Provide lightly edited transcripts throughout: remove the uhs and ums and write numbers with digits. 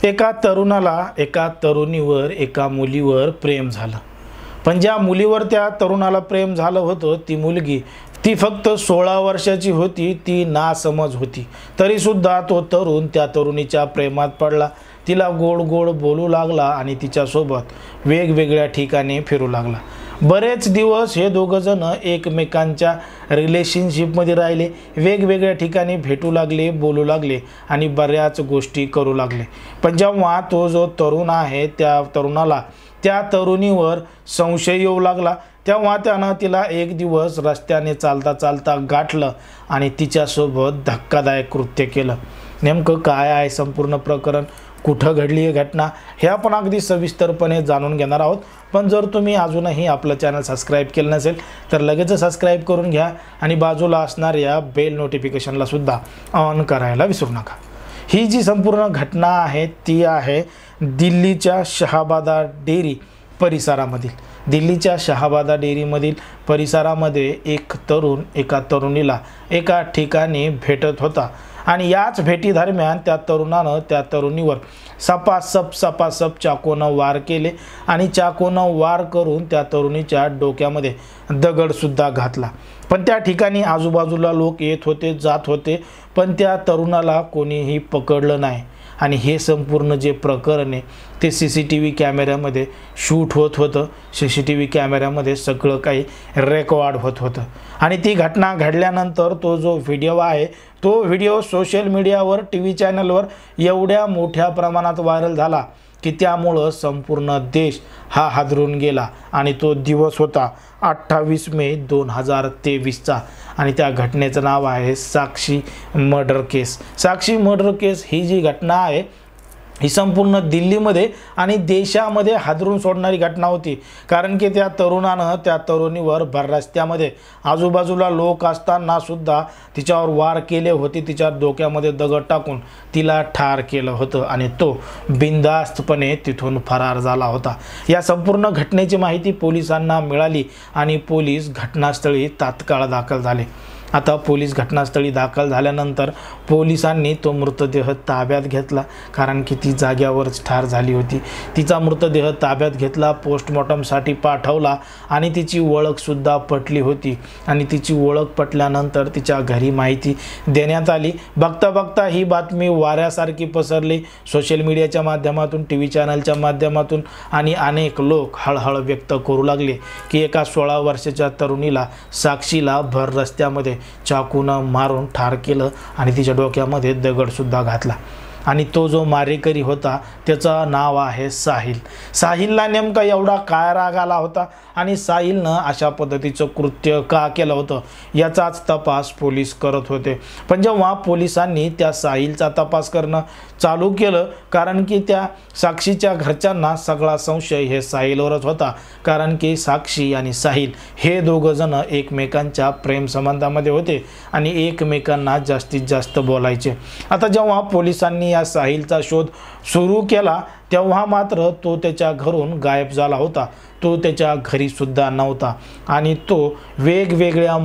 एका तरुणाला एका तरुणीवर एका मुलीवर प्रेम झालं। पण ज्या मुलीवर त्या तरुणाला प्रेम झालं होतं ती मुलगी ती फक्त 16 वर्षाची होती। ती नासमज होती। तरी सुद्धा तो तरुण त्या तरुणीच्या प्रेमात पडला। तिला गोड गोड बोलू लागला आणि तिच्यासोबत वेगवेगळ्या ठिकाणी फिरू लागला। बरेच दिवस हे दोघं जण एकमेकांच्या रिलेशनशिपमध्ये राहिले। वेगवेगळ्या ठिकाणी भेटू लागले, बोलू लागले आणि बऱ्याच गोष्टी करू लागले। पण जेव्हा तो जो तरुण आहे त्या तरुणाला त्या तरुणीवर संशय येऊ लागला तेव्हा त्यानं तिला एक दिवस रस्त्याने चालता चालता गाठलं आणि तिच्यासोबत धक्कादायक कृत्य केलं। नेमकं काय आहे संपूर्ण प्रकरण, कुठं घडली ही घटना, हे आपण अगदी सविस्तरपणे जाणून घेणार आहोत। पण जर तुम्ही अजूनही आपलं चॅनल सबस्क्राईब केलं नसेल तर लगेच सबस्क्राईब करून घ्या आणि बाजूला असणाऱ्या बेल नोटिफिकेशनला सुद्धा ऑन करायला विसरू नका। ही जी संपूर्ण घटना आहे ती आहे दिल्लीच्या शहाबादा डेअरी परिसरामधील। दिल्लीच्या शहाबादा डेअरीमधील परिसरामध्ये एक तरुण एका तरुणीला एका ठिकाणी भेटत होता आणि याच भेटी दरम्यान त्या तरुणानं त्या तरुणीवर सपासप चाकूनं वार केले आणि चाकूनं वार करून त्या तरुणीच्या डोक्यामध्ये दगडसुद्धा घातला। पण त्या ठिकाणी आजूबाजूला लोक येत होते जात होते पण त्या तरुणाला कोणीही पकडलं नाही। आणि हे संपूर्ण जे प्रकरण आहे ते CCTV कॅमेऱ्यामध्ये शूट होत होतं। CCTV कॅमेऱ्यामध्ये सगळं काही रेकॉर्ड होत होतं आणि ती घटना घडल्यानंतर तो जो व्हिडिओ आहे तो व्हिडिओ सोशल मीडियावर TV चॅनलवर एवढ्या मोठ्या प्रमाणात व्हायरल झाला की त्यामुळं संपूर्ण देश हा हादरून गेला। आणि तो दिवस होता 28 मे 2023चा आणि त्या घटनेचं नाव आहे साक्षी मर्डर केस। साक्षी मर्डर केस ही जी घटना आहे ही संपूर्ण दिल्लीमध्ये आणि देशामध्ये हादरून सोडणारी घटना होती। कारण की त्या तरुणानं त्या तरुणीवर भर रस्त्यामध्ये आजूबाजूला लोक असताना सुद्धा तिच्यावर वार केले होते। तिच्या डोक्यामध्ये दगड टाकून तिला ठार केलं होतं आणि तो बिनधास्तपणे तिथून फरार झाला होता। या संपूर्ण घटनेची माहिती पोलिसांना मिळाली आणि पोलीस घटनास्थळी तात्काळ दाखल झाले। आता पोलीस घटनास्थळी दाखल झाल्यानंतर पोलिसांनी तो मृतदेह ताब्यात घेतला कारण की ती जाग्यावरच ठार झाली होती। तिचा मृतदेह ताब्यात घेतला, पोस्टमॉर्टमसाठी पाठवला आणि तिची ओळखसुद्धा पटली होती आणि तिची ओळख पटल्यानंतर तिच्या घरी माहिती देण्यात आली। बघता बघता ही बातमी वाऱ्यासारखी पसरली सोशल मीडियाच्या माध्यमातून, TV चॅनलच्या माध्यमातून आणि अनेक लोक हळहळ व्यक्त करू लागले की एका 16 वर्षाच्या तरुणीला साक्षीला भर रस्त्यामध्ये चाकूनं मारून ठार केलं आणि तिच्या डोक्यामध्ये दगडसुद्धा घातला। आणि तो जो मारेकरी होता त्याचं नाव आहे साहिल। साहिलला नेमका एवढा काय राग आला होता आणि साहिलनं अशा पद्धतीचं कृत्य का केलं होतं याचाच तपास पोलीस करत होते। पण जेव्हा पोलिसांनी त्या साहिलचा तपास करणं चालू केलं कारण की त्या साक्षीच्या घरच्यांना सगळा संशय हे साहिलवरच होता कारण की साक्षी आणि साहिल हे दोघं जण एकमेकांच्या प्रेम संबंधामध्ये होते आणि एकमेकांना जास्तीत जास्त बोलायचे। आता जेव्हा पोलिसांनी या साहिलचा शोध सुरू केला तेव्हा मात्र तो त्याच्या घरून गायब झाला होता। तो त्याच्या घरी सुद्धा नव्हता आणि तो वेगवेगळ्या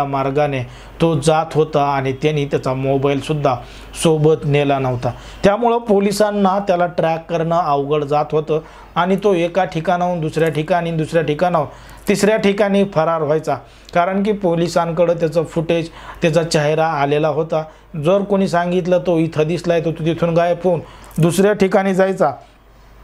मार्गाने तो जात होता आणि त्यांनी त्याचा मोबाईल सुद्धा सोबत नेला नव्हता। त्यामुळे पोलिसांना त्याला ट्रॅक करणं अवघड जात होतं आणि तो एका ठिकाणाहून दुसऱ्या ठिकाणाहून तिसऱ्या ठिकाणी फरार व्हायचा कारण की पोलिसांकडे त्याचं फुटेज, त्याचा चेहरा आलेला होता। जर कोणी सांगितलं तो इथं दिसलाय तर तो तिथून गायब होऊन दुसऱ्या ठिकाणी जायचा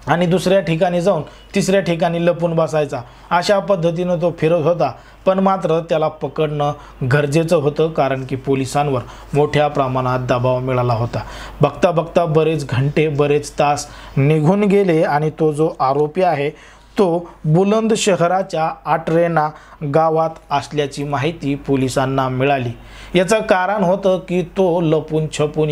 आणि दुसऱ्या ठिकाणी जाऊन तिसऱ्या ठिकाणी लपून बसायचा। अशा पद्धतीनं तो फिरत होता पण मात्र त्याला पकडणं गरजेचं होतं कारण की पोलिसांवर मोठ्या प्रमाणात दबाव मिळाला होता। बघता बघता बरेच घंटे बरेच तास निघून गेले आणि तो जो आरोपी आहे तो बुलंद शहराच्या आटरेना गावात असल्याची माहिती पोलिसांना मिळाली। याचं कारण होतं की तो लपून छपून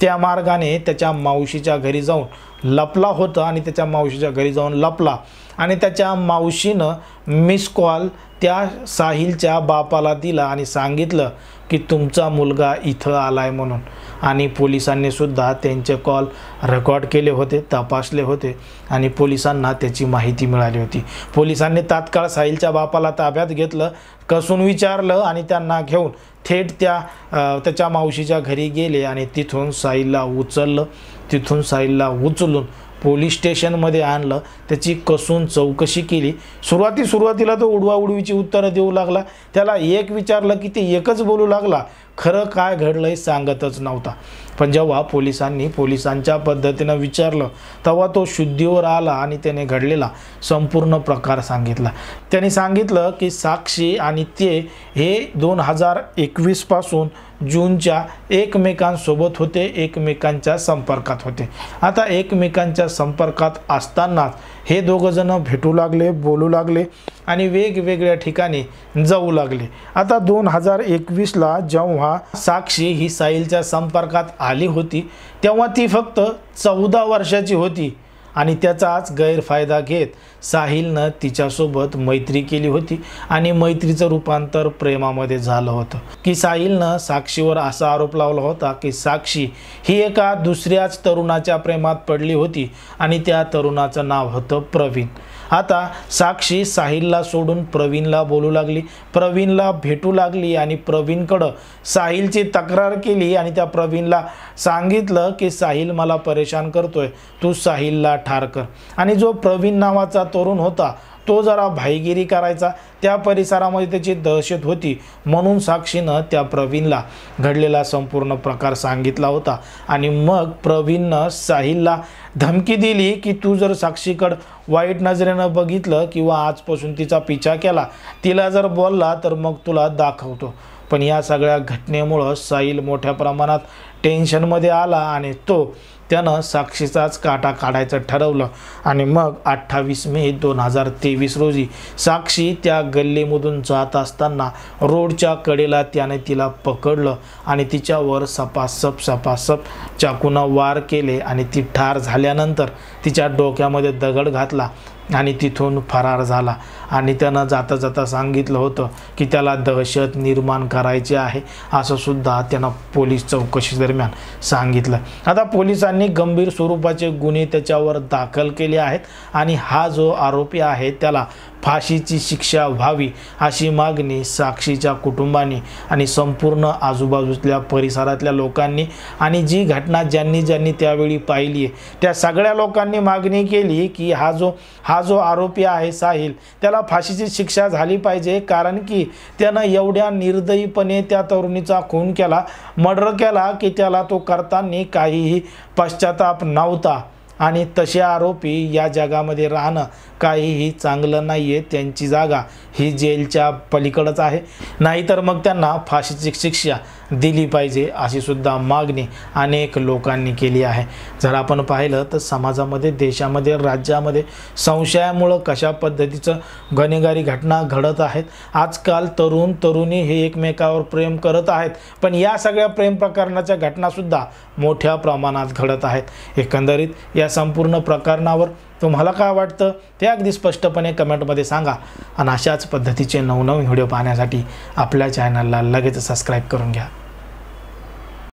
त्या मार्गाने त्याच्या मावशीच्या घरी जाऊन लपला होता आणि त्याच्या मावशीच्या घरी जाऊन लपला आणि त्याच्या मावशीनं मिस कॉल त्या साहिलच्या बापाला दिला आणि सांगितलं की तुमचा मुलगा इथं आलाय म्हणून, आणि पोलिसांनी सुद्धा त्यांचे कॉल रेकॉर्ड केले होते, तपासले होते आणि पोलिसांना त्याची माहिती मिळाली होती। पोलिसांनी तात्काळ साहिलच्या बापाला ताब्यात घेतलं, कसून विचारलं आणि त्यांना घेऊन थेट त्याच्या मावशीच्या घरी गेले आणि तिथून साहिलला उचललं। तिथून साहिलला उचलून पोलीस स्टेशनमध्ये आणलं, त्याची कसून चौकशी केली। सुरुवातीला तो उडवाउडवीची उत्तरं देऊ लागला, त्याला एक विचारलं की ते एकच बोलू लागला, खरं काय घडलंय सांगतच नव्हता। पण जेव्हा पोलिसांच्या पद्धतीनं विचारलं तेव्हा तो शुद्धीवर आला आणि त्याने घडलेला संपूर्ण प्रकार सांगितला। त्याने सांगितलं की साक्षी आणि ते हे 2021 पासून जूनच्या एकमेकांसोबत होते, एकमेकांच्या संपर्कात होते। आता एकमेकांच्या संपर्कात असतानाच हे दोघं जण भेटू लागले, बोलू लागले आणि वेगवेगळ्या ठिकाणी जाऊ लागले। आता 2021ला जेव्हा साक्षी ही साहिलच्या संपर्कात आली होती तेव्हा ती फक्त 14 वर्षाची होती आणि त्याचाच गैरफायदा घेत साहिलनं तिच्यासोबत मैत्री केली होती आणि मैत्रीचं रूपांतर प्रेमामध्ये झालं होतं। की साहिलनं साक्षीवर असा आरोप लावला होता की साक्षी ही एका दुसऱ्याच तरुणाच्या प्रेमात पडली होती आणि त्या तरुणाचं नाव होतं प्रवीण। आता साक्षी साहिलला सोडून प्रवीणला बोलू लागली, प्रवीणला भेटू लागली आणि प्रवीणकडं साहिलची तक्रार केली आणि त्या प्रवीणला सांगितलं की साहिल मला परेशान करतोय, तू साहिलला ठार कर। आणि जो प्रवीण नावाचा तरुण होता तो जरा भाईगिरी करायचा, त्या परिसरामध्ये त्याची दहशत होती, म्हणून साक्षीनं त्या प्रवीणला घडलेला संपूर्ण प्रकार सांगितला होता। आणि मग प्रवीणनं साहिलला धमकी दिली की तू जर साक्षीकडं वाईट नजरेनं बघितलं किंवा आजपासून तिचा पिछा केला, तिला जर बोलला तर मग तुला दाखवतो। पण या सगळ्या घटनेमुळं साहिल मोठ्या प्रमाणात टेन्शनमध्ये आला आणि त्यानं साक्षीचाच काटा काढायचं ठरवलं। आणि मग 28 मे 2023 रोजी साक्षी त्या गल्लीमधून जात असताना रोडच्या कडेला त्याने तिला पकडलं आणि तिच्यावर सपासप चाकूनं वार केले आणि ती ठार झाल्यानंतर तिच्या डोक्यामध्ये दगड घातला आणि तिथून फरार झाला। आणि त्यानं जाता जाता सांगितलं होतं की त्याला दहशत निर्माण करायची आहे, असं सुद्धा त्यानं पोलीस चौकशी दरम्यान सांगितलं। आता पोलिसांनी गंभीर स्वरूपाचे गुन्हे त्याच्यावर दाखल केले आहेत आणि हा जो आरोपी आहे त्याला फाशीची शिक्षा व्हावी अशी मागणी साक्षीच्या कुटुंबाने आणि संपूर्ण आजूबाजूच्या परिसरातल्या लोकांनी आणि जी घटना ज्यांनी त्यावेळी पाहिली आहे त्या सगळ्या लोकांनी मागणी केली की हा जो आरोपी आहे साहिल, त्याला फाशीची शिक्षा झाली पाहिजे। कारण की त्यानं एवढ्या निर्दयीपणे त्या तरुणीचा खून केला, मर्डर केला की त्याला तो करताना काहीही पश्चाताप नव्हता। आणि तसे आरोपी या जगामध्ये राहणं काहीही चांगलं नाही आहे, त्यांची जागा ही जेलच्या पलीकडंच आहे, नाहीतर मग त्यांना फाशीची शिक्षा दिली पाहिजे अशी सुद्धा मागणी अनेक लोकांनी केली आहे। जर आपण पाहिलं तर समाजामध्ये, देशामध्ये, राज्यामध्ये संशयामुळं कशा पद्धतीचं गुन्हेगारी घटना घडत आहेत। आजकाल तरुणी हे एकमेकावर प्रेम करत आहेत, पण या सगळ्या प्रेम प्रकरणाच्या घटनासुद्धा मोठ्या प्रमाणात घडत आहेत। एकंदरीत या संपूर्ण प्रकरणावर तुम्हाला काय वाटतं ते अगदी स्पष्टपणे कमेंटमध्ये सांगा आणि अशाच पद्धतीचे नवनवीन व्हिडिओ पाहण्यासाठी आपल्या चॅनलला लगेच सबस्क्राईब करून घ्या।